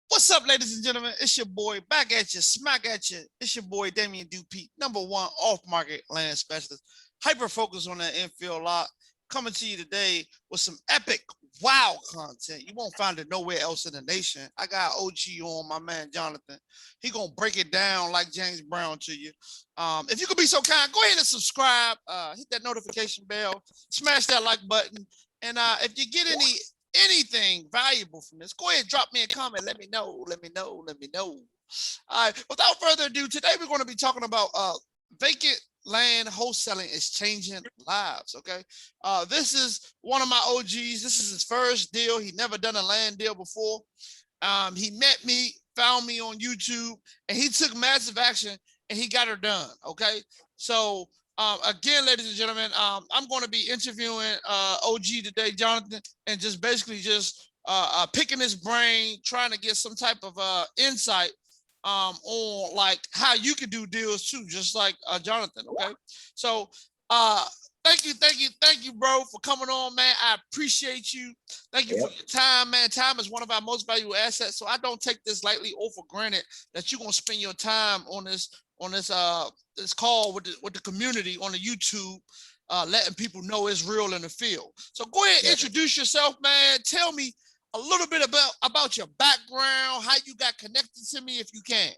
What's up, ladies and gentlemen? It's your boy, back at you, smack at you. It's your boy, Damien Dupee, #1 off-market land specialist, hyper-focused on that infield lot, coming to you today with some epic, wow content. You won't find it nowhere else in the nation. I got OG on, my man Jonathan. He gonna break it down like James Brown to you. If you could be so kind, go ahead and subscribe, hit that notification bell, smash that like button, and if you get anything valuable from this, go ahead and drop me a comment. Let me know. All right, without further ado, today we're going to be talking about vacant land wholesaling is changing lives. Okay, this is one of my OGs. This is his first deal. He never done a land deal before. He met me, found me on YouTube, and he took massive action and he got her done. Okay, so again, ladies and gentlemen, I'm going to be interviewing OG today, Jonathan, and just basically just picking his brain, trying to get some type of insight on like how you can do deals too, just like Jonathan. Okay, so thank you, bro, for coming on, man. I appreciate you. Thank you for your time, man. Time is one of our most valuable assets, so I don't take this lightly or for granted that you're gonna spend your time on this this call with the community on the YouTube, letting people know it's real in the field. So go ahead, introduce yourself, man. Tell me a little bit about your background, how you got connected to me, if you can.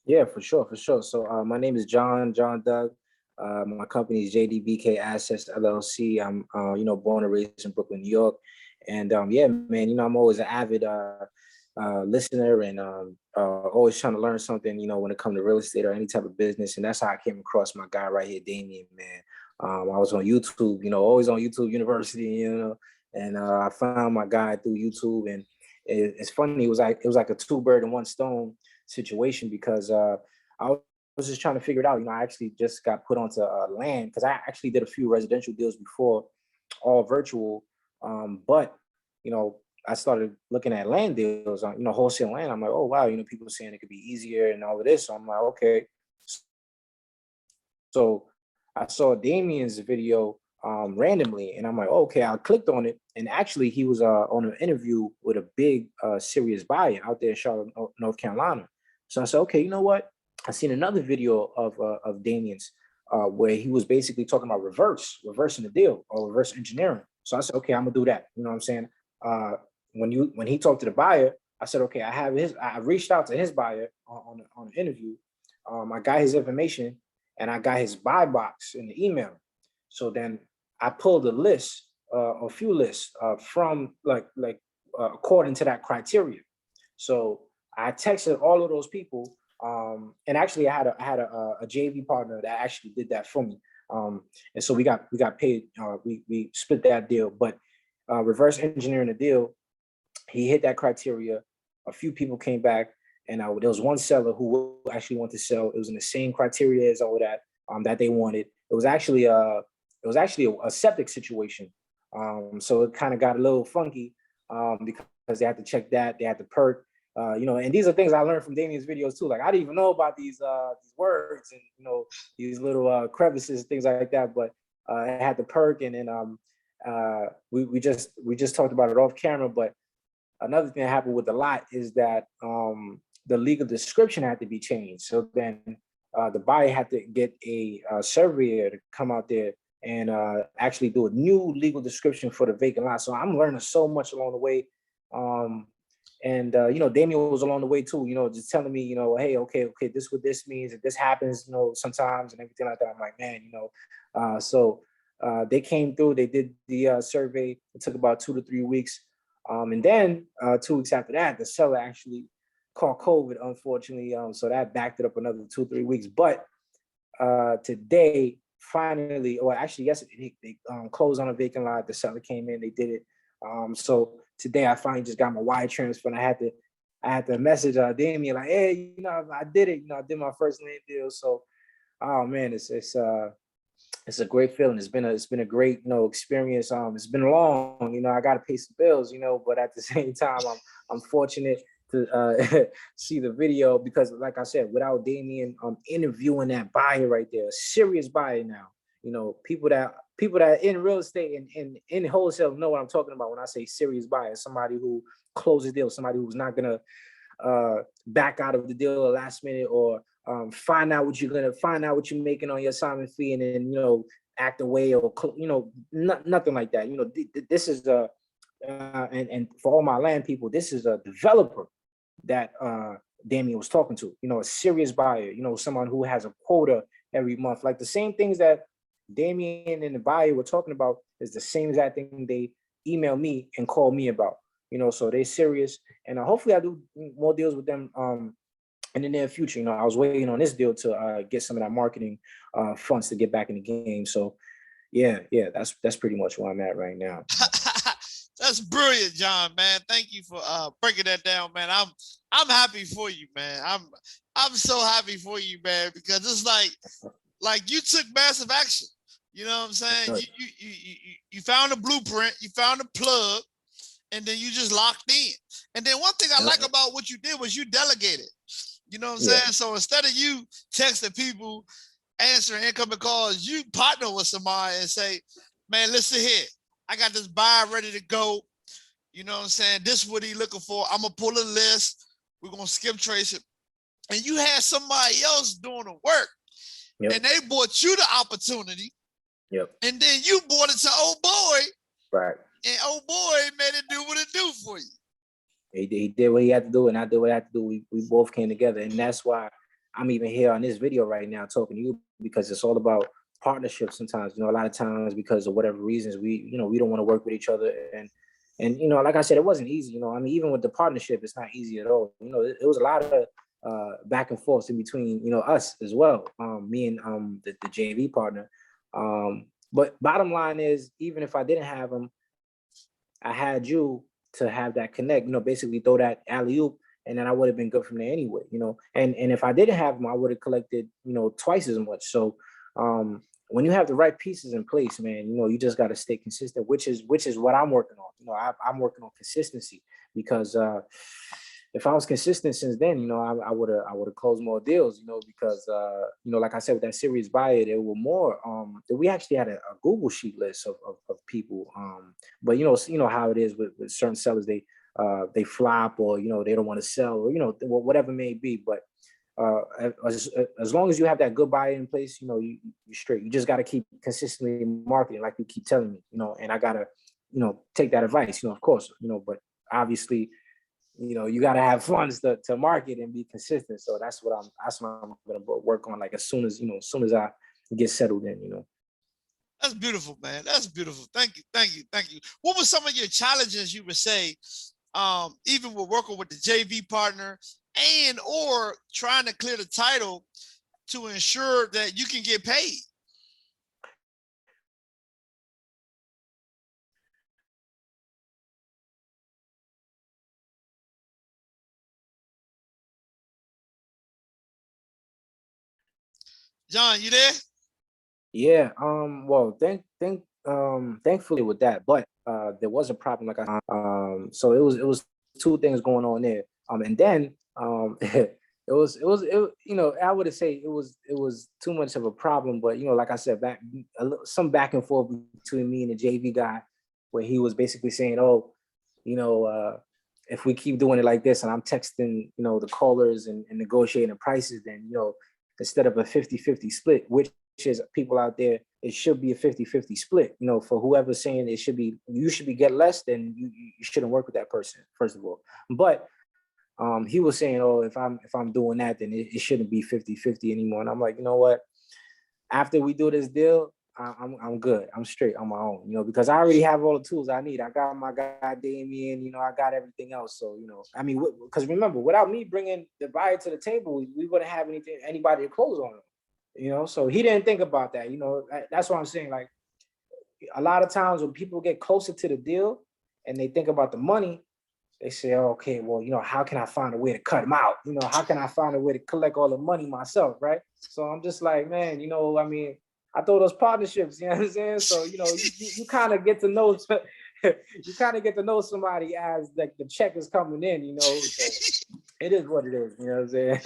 Yeah, for sure. So my name is John Doug. My company is JDBK Assets LLC. I'm born and raised in Brooklyn, New York. And yeah, man, I'm always an avid listener and always trying to learn something, when it comes to real estate or any type of business. And that's how I came across my guy right here, Damien, man. I was on YouTube, always on YouTube University, and I found my guy through YouTube. And it's funny, it was like a two bird and one stone situation, because I was just trying to figure it out. I actually just got put onto land, because I actually did a few residential deals before, all virtual. But I started looking at land deals on wholesale land. I'm like, oh wow, people saying it could be easier and all of this. So I'm like, okay. So I saw Damien's video randomly, and I'm like, oh, okay. I clicked on it, and actually he was on an interview with a big serious buyer out there in Charlotte, North Carolina. So I said, okay, you know what? I seen another video of Damien's where he was basically talking about reversing the deal, or reverse engineering. So I said, okay, I'm gonna do that. You know what I'm saying? When he talked to the buyer, I said, okay, I reached out to his buyer on the interview. I got his information, and I got his buy box in the email. So then I pulled a few lists from according to that criteria. So I texted all of those people, and actually I had a JV partner that actually did that for me. And so we got paid. We split that deal, but reverse engineering the deal, he hit that criteria. A few people came back, and there was one seller who actually wanted to sell. It was in the same criteria as all that that they wanted. It was actually a septic situation. So it kind of got a little funky because they had to check that, they had to perk. And these are things I learned from Damien's videos too. Like, I didn't even know about these words and these little crevices, things like that. But it had to perk, and then we just talked about it off camera. But another thing that happened with the lot is that the legal description had to be changed. So then the buyer had to get a surveyor to come out there and actually do a new legal description for the vacant lot. So I'm learning so much along the way. And Damien was along the way too, just telling me, hey, okay, this is what this means. If this happens, sometimes, and everything like that. I'm like, man, so they came through, they did the survey. It took about 2 to 3 weeks. And then 2 weeks after that, the seller actually caught COVID, unfortunately. So that backed it up another 2 or 3 weeks. But today, finally, or actually yesterday, they closed on a vacant lot. The seller came in, they did it. So today I finally just got my wire transfer, and I had to message Damien like, hey, I did it. I did my first land deal. So, oh man, it's a great feeling. It's been a great experience. It's been long. I got to pay some bills. But at the same time, I'm fortunate to see the video, because, like I said, without Damien interviewing that buyer right there, a serious buyer now. People that in real estate and in wholesale know what I'm talking about when I say serious buyer. Somebody who closes deals, somebody who's not gonna back out of the deal at last minute, or find out what you're making on your assignment fee, and then act away, or nothing like that. This is and for all my land people, this is a developer that Damien was talking to. A serious buyer. Someone who has a quota every month. Like the same things that Damien and the buyer were talking about is the same exact thing they email me and call me about. So they're serious, and hopefully I do more deals with them in the near future. I was waiting on this deal to get some of that marketing funds to get back in the game. So yeah, that's pretty much where I'm at right now. That's brilliant, John, man. Thank you for breaking that down, man. I'm happy for you, man. I'm so happy for you, man, because it's like you took massive action. You know what I'm saying? You found a blueprint, you found a plug, and then you just locked in. And then one thing I like about what you did was you delegated. You know what I'm saying? So instead of you texting people, answering incoming calls, you partner with somebody and say, man, listen here. I got this buyer ready to go. You know what I'm saying? This is what he looking for. I'm going to pull a list. We're going to skip trace it. And you had somebody else doing the work. And they bought you the opportunity. And then you bought it to old boy. Right. And old boy made it do what it do for you. He did what he had to do, and I did what I had to do. We both came together. And that's why I'm even here on this video right now talking to you, because it's all about partnerships sometimes. A lot of times, because of whatever reasons, we don't want to work with each other. And like I said, it wasn't easy. Even with the partnership, it's not easy at all. It was a lot of back and forth in between, us as well. Me and the JV partner. But bottom line is, even if I didn't have him, I had you to have that connect, basically throw that alley-oop, and then I would have been good from there anyway, and if I didn't have him, I would have collected, twice as much. So when you have the right pieces in place, man, you just got to stay consistent, which is what I'm working on. I'm working on consistency, because if I was consistent since then, I would have closed more deals, because like I said, with that serious buyer, there were more. We actually had a Google sheet list of people. But you know how it is with certain sellers, they flop, or they don't want to sell, or whatever it may be. But as long as you have that good buyer in place, you're straight. You just got to keep consistently marketing, like you keep telling me, and I gotta take that advice, of course, but obviously, you got to have funds to market and be consistent. So that's what I'm going to work on, like as soon as I get settled in. That's beautiful, man. That's beautiful. Thank you. What were some of your challenges, you would say, even with working with the JV partner and or trying to clear the title to ensure that you can get paid? John, you there? Yeah. Well, thankfully with that, but there was a problem. Like so it was two things going on there. And then it was I would say it was too much of a problem. But like I said, some back and forth between me and the JV guy, where he was basically saying, oh, if we keep doing it like this, and I'm texting the callers and negotiating prices, then instead of a 50-50 split, which is people out there, it should be a 50-50 split. For whoever's saying you should be get less, then you shouldn't work with that person, first of all. But he was saying, oh, if I'm doing that, then it shouldn't be 50-50 anymore. And I'm like, you know what? After we do this deal, I'm good. I'm straight on my own, because I already have all the tools I need. I got my guy Damien, I got everything else. So, I mean, because remember, without me bringing the buyer to the table, we wouldn't have anybody to close on him, so he didn't think about that. That's what I'm saying. Like, a lot of times when people get closer to the deal and they think about the money, they say, oh, okay, well, how can I find a way to cut him out? How can I find a way to collect all the money myself, right? So I'm just like, man, I mean, I throw those partnerships, you know what I'm saying? So, you kind of get to know, somebody as like the check is coming in, so it is what it is, you know what I'm saying?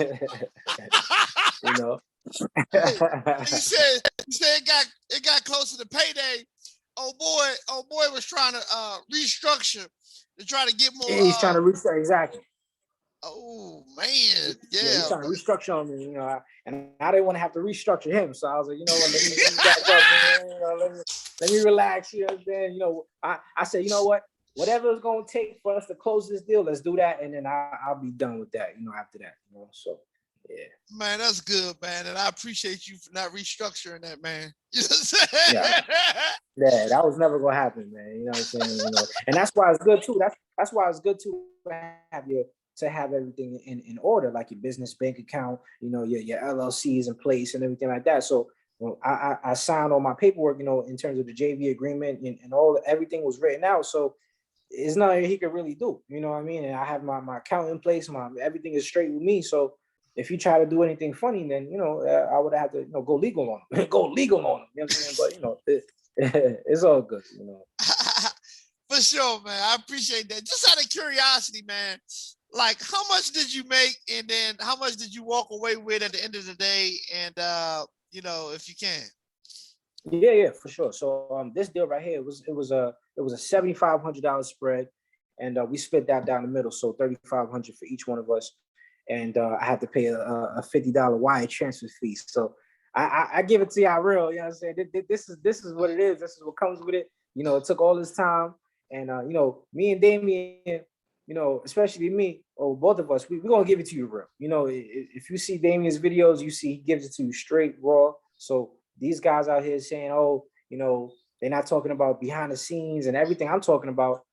You said it got closer to payday. Oh boy was trying to restructure to try to get more. Yeah, he's trying to restructure, exactly. Oh man, Yeah, he's yeah. trying to restructure on me, and I didn't want to have to restructure him. So I was like, you know what, let me back up, man. Let me relax. You know what I'm saying? I said, you know what? Whatever it's gonna take for us to close this deal, let's do that, and then I'll be done with that. After that. So yeah. Man, that's good, man. And I appreciate you for not restructuring that, man. You know what I'm Yeah. saying? Yeah, that was never gonna happen, man. You know what I'm saying? And that's why it's good too. That's why it's good to have everything in order, like your business bank account, your LLCs in place and everything like that. So I signed all my paperwork, in terms of the JV agreement and everything was written out. So it's nothing he could really do. You know what I mean? And I have my account in place, everything is straight with me. So if you try to do anything funny, then I would have to go legal on him. Go legal on him. You know what I'm saying? But it's all good, For sure, man. I appreciate that. Just out of curiosity, man, like how much did you make and then how much did you walk away with at the end of the day? And if you can. Yeah, for sure. So this deal right here it was a $7,500 spread, and we split that down the middle. So $3,500 for each one of us, and I had to pay a $50 wire transfer fee. So I give it to y'all real. You know what I'm saying? This is what it is. This is what comes with it. It took all this time, and me and Damien, especially me or both of us, we're gonna give it to you real. If you see Damien's videos, you see he gives it to you straight raw. So these guys out here saying, oh, they're not talking about behind the scenes and everything I'm talking about.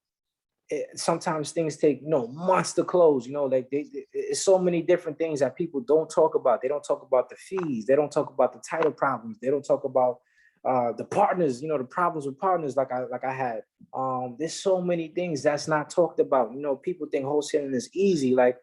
Sometimes things take months to close. Like it's so many different things that people don't talk about. They don't talk about the fees. They don't talk about the title problems. They don't talk about the partners. The problems with partners like I had. There's so many things that's not talked about. People think wholesaling is easy. Like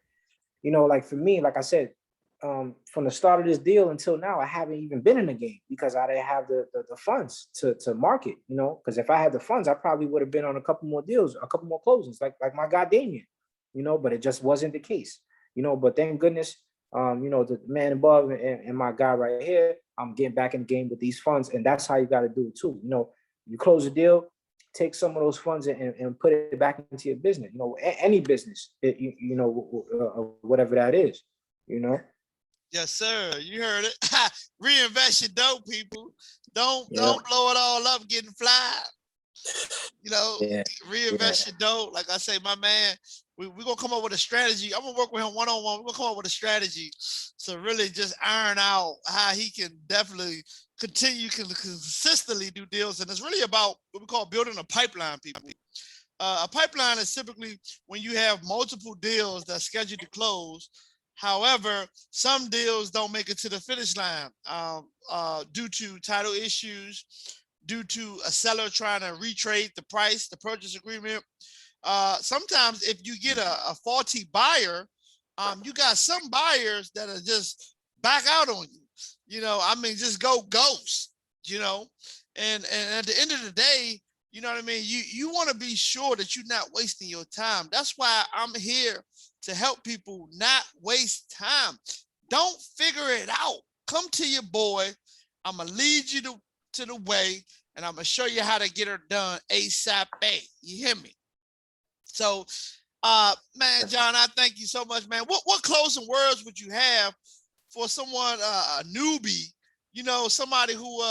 for me, like I said, from the start of this deal until now, I haven't even been in the game because I didn't have the funds to market, because if I had the funds, I probably would have been on a couple more deals, a couple more closings, like my guy Damien, but it just wasn't the case, but thank goodness, the man above and my guy right here, I'm getting back in the game with these funds. And that's how you got to do it too. You close a deal, take some of those funds and put it back into your business, any business, whatever that is, Yes, sir. You heard it. Reinvest your dough, people. Don't Yeah. blow it all up getting fly. Yeah. Reinvest your dough. Like I say, my man, we're gonna come up with a strategy. I'm gonna work with him one-on-one. We're gonna come up with a strategy to really just iron out how he can definitely consistently do deals. And it's really about what we call building a pipeline, people. A pipeline is typically when you have multiple deals that's scheduled to close. However, some deals don't make it to the finish line due to title issues, due to a seller trying to retrade the price, the purchase agreement. Sometimes if you get a faulty buyer, you got some buyers that are just back out on you. Just go ghost, and at the end of the day, you know what I mean? You want to be sure that you're not wasting your time. That's why I'm here to help people not waste time. Don't figure it out. Come to your boy. I'm going to lead you to the way, and I'm going to show you how to get her done ASAP. You hear me? So, man, John, I thank you so much, man. What closing words would you have for someone, a newbie, somebody who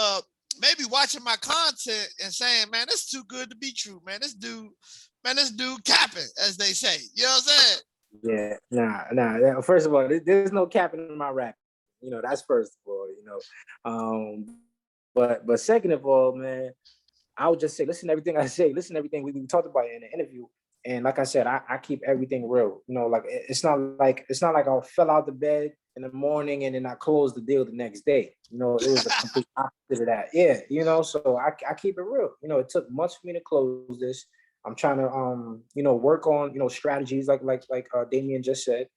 maybe watching my content and saying, man, this is too good to be true, man. This dude capping, as they say. You know what I'm saying? Yeah, nah. First of all, there's no capping in my rap. That's first of all, but second of all, man, I would just say, listen to everything I say, listen to everything we talked about in the interview. And like I said, I keep everything real. Like it's not like I fell out the bed in the morning and then I closed the deal the next day. It was the complete opposite of that. Yeah, so I keep it real. It took months for me to close this. I'm trying to work on strategies like Damien just said.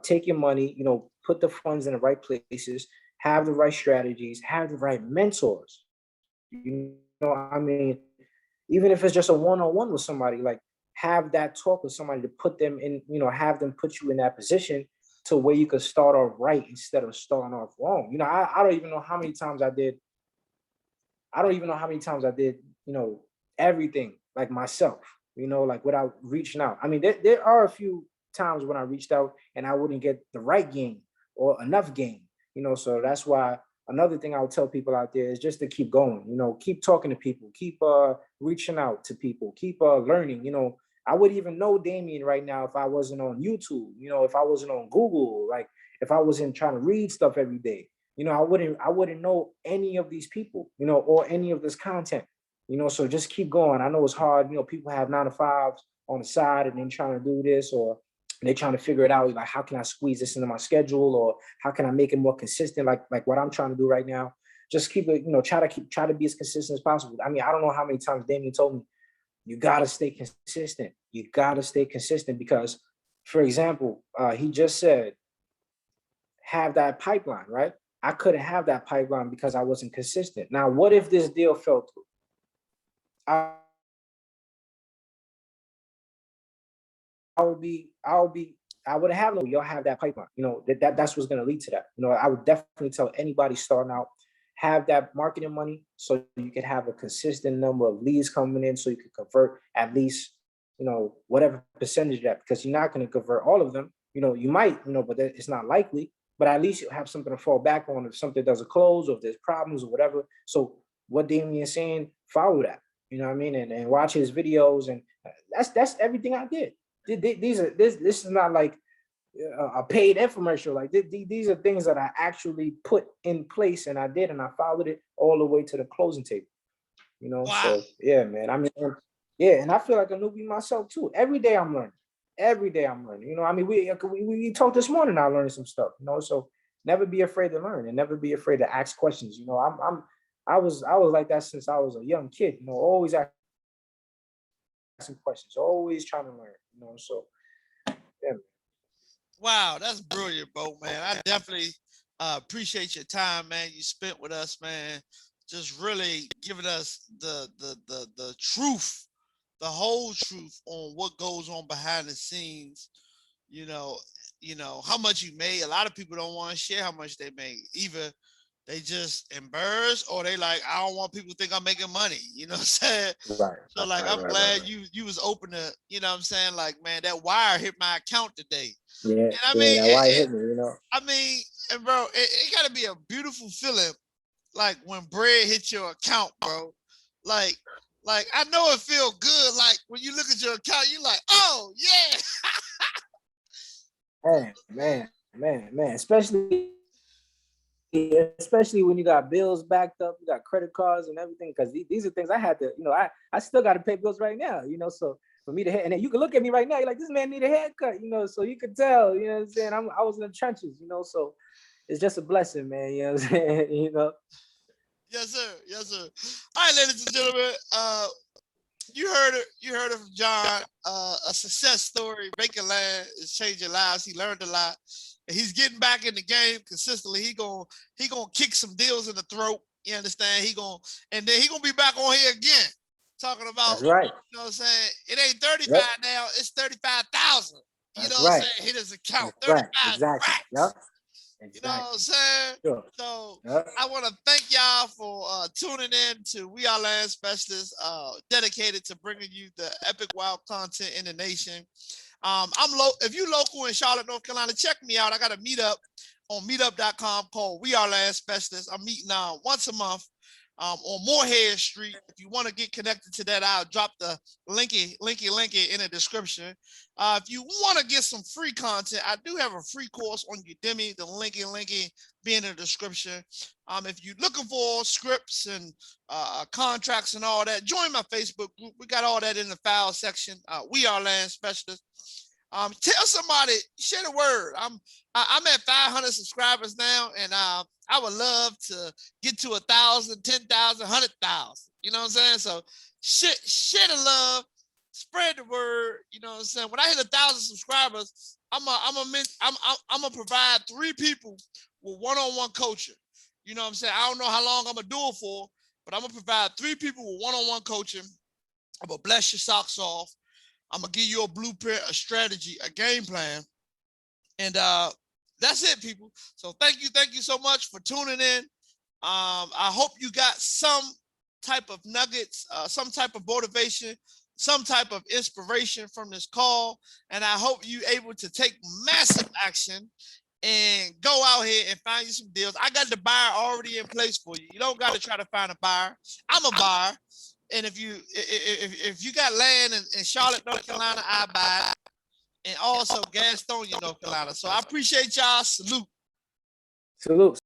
Take your money, put the funds in the right places, have the right strategies, have the right mentors. Even if it's just a one-on-one with somebody, like have that talk with somebody to put them in, have them put you in that position to where you could start off right instead of starting off wrong. I don't even know how many times I did. Everything like myself, like without reaching out. I mean, there are a few times when I reached out and I wouldn't get the right game or enough game, so that's why another thing I would tell people out there is just to keep going, keep talking to people, keep reaching out to people, keep learning. I wouldn't even know Damien right now if I wasn't on YouTube, if I wasn't on Google, like if I wasn't trying to read stuff every day. I wouldn't know any of these people, or any of this content, so just keep going. I know it's hard, people have 9 to 5s on the side and then trying to do this, or they're trying to figure it out, like how can I squeeze this into my schedule, or how can I make it more consistent, like what I'm trying to do right now. Just keep it, try to be as consistent as possible. I mean, I don't know how many times Damien told me, you got to stay consistent. You got to stay consistent because, for example, he just said, have that pipeline, right? I couldn't have that pipeline because I wasn't consistent. Now, what if this deal fell through? I would have no, y'all have that pipeline. That's what's going to lead to that. I would definitely tell anybody starting out, have that marketing money so you can have a consistent number of leads coming in so you can convert at least, whatever percentage of that, because you're not going to convert all of them. You might, but it's not likely, but at least you have something to fall back on if something doesn't close or if there's problems or whatever. So what Damien is saying, follow that, you know what I mean? And watch his videos. And that's everything I did. This is not like a paid infomercial. Like these are things that I actually put in place and I did, and I followed it all the way to the closing table. Wow. So yeah, man. I mean, yeah, and I feel like a newbie myself too. Every day I'm learning. Every day I'm learning. I mean, we talked this morning. I learned some stuff. So never be afraid to learn and never be afraid to ask questions. I was like that since I was a young kid. Always asking questions, always trying to learn. So yeah. Wow, that's brilliant, Bo, man. I definitely appreciate your time, man. You spent with us, man. Just really giving us the truth, the whole truth on what goes on behind the scenes. How much you made. A lot of people don't want to share how much they made. Either they just embarrassed or they like, I don't want people to think I'm making money. You know what I'm saying? Right. So like, I'm glad you was open to, what I'm saying? Like, man, that wire hit my account today. Yeah, and I mean, that wire hit me, I mean, and bro, it gotta be a beautiful feeling, like when bread hits your account, bro. Like I know it feel good. Like when you look at your account, you're like, oh yeah. Man, especially when you got bills backed up, you got credit cards and everything, because these are things I had to, I still got to pay bills right now, so for me to hit, and then you can look at me right now, you're like, this man need a haircut, so you could tell, what I'm saying, I was in the trenches, so it's just a blessing, man, you know what I'm saying, Yes, sir. All right, ladies and gentlemen, you heard it from John. A success story. Vacant Land is changing lives. He learned a lot, and he's getting back in the game consistently. He gonna kick some deals in the throat. You understand? And then he gonna be back on here again, talking about. That's right. You know what I'm saying? It ain't 35 now. It's 35,000. You know what I'm saying? Hit his account. That's 35 right. Exactly. racks. Yep. Exactly. You know what I'm saying? Sure. So I want to thank y'all for tuning in to We Are Land Specialists, dedicated to bringing you the epic wild content in the nation. If you local in Charlotte, North Carolina, check me out. I got a meetup on meetup.com called We Are Land Specialists. I'm meeting once a month on Moorhead Street. If you want to get connected to that, I'll drop the linky in the description. If you want to get some free content, I do have a free course on Udemy. The linky be in the description. If you're looking for scripts and contracts and all that, join my Facebook group. We got all that in the file section. We Are Land Specialists. Tell somebody, share the word. I'm at 500 subscribers now, and I would love to get to 1,000, 10,000, 100,000. You know what I'm saying? So share the love, spread the word. You know what I'm saying? When I hit 1,000 subscribers, I'm gonna provide 3 people with one-on-one coaching. You know what I'm saying? I don't know how long I'm gonna do it for, but I'm gonna provide 3 people with one-on-one coaching. I'm gonna bless your socks off. I'm gonna give you a blueprint, a strategy, a game plan, and that's it, people. So thank you so much for tuning in. I hope you got some type of nuggets, some type of motivation some type of inspiration from this call, and I hope you able to take massive action and go out here and find you some deals. I got the buyer already in place for you. You don't got to try to find a buyer. I'm a buyer, and if you got land in Charlotte, North Carolina, I buy it, and also Gastonia, North Carolina. So I appreciate y'all. Salute. Salute.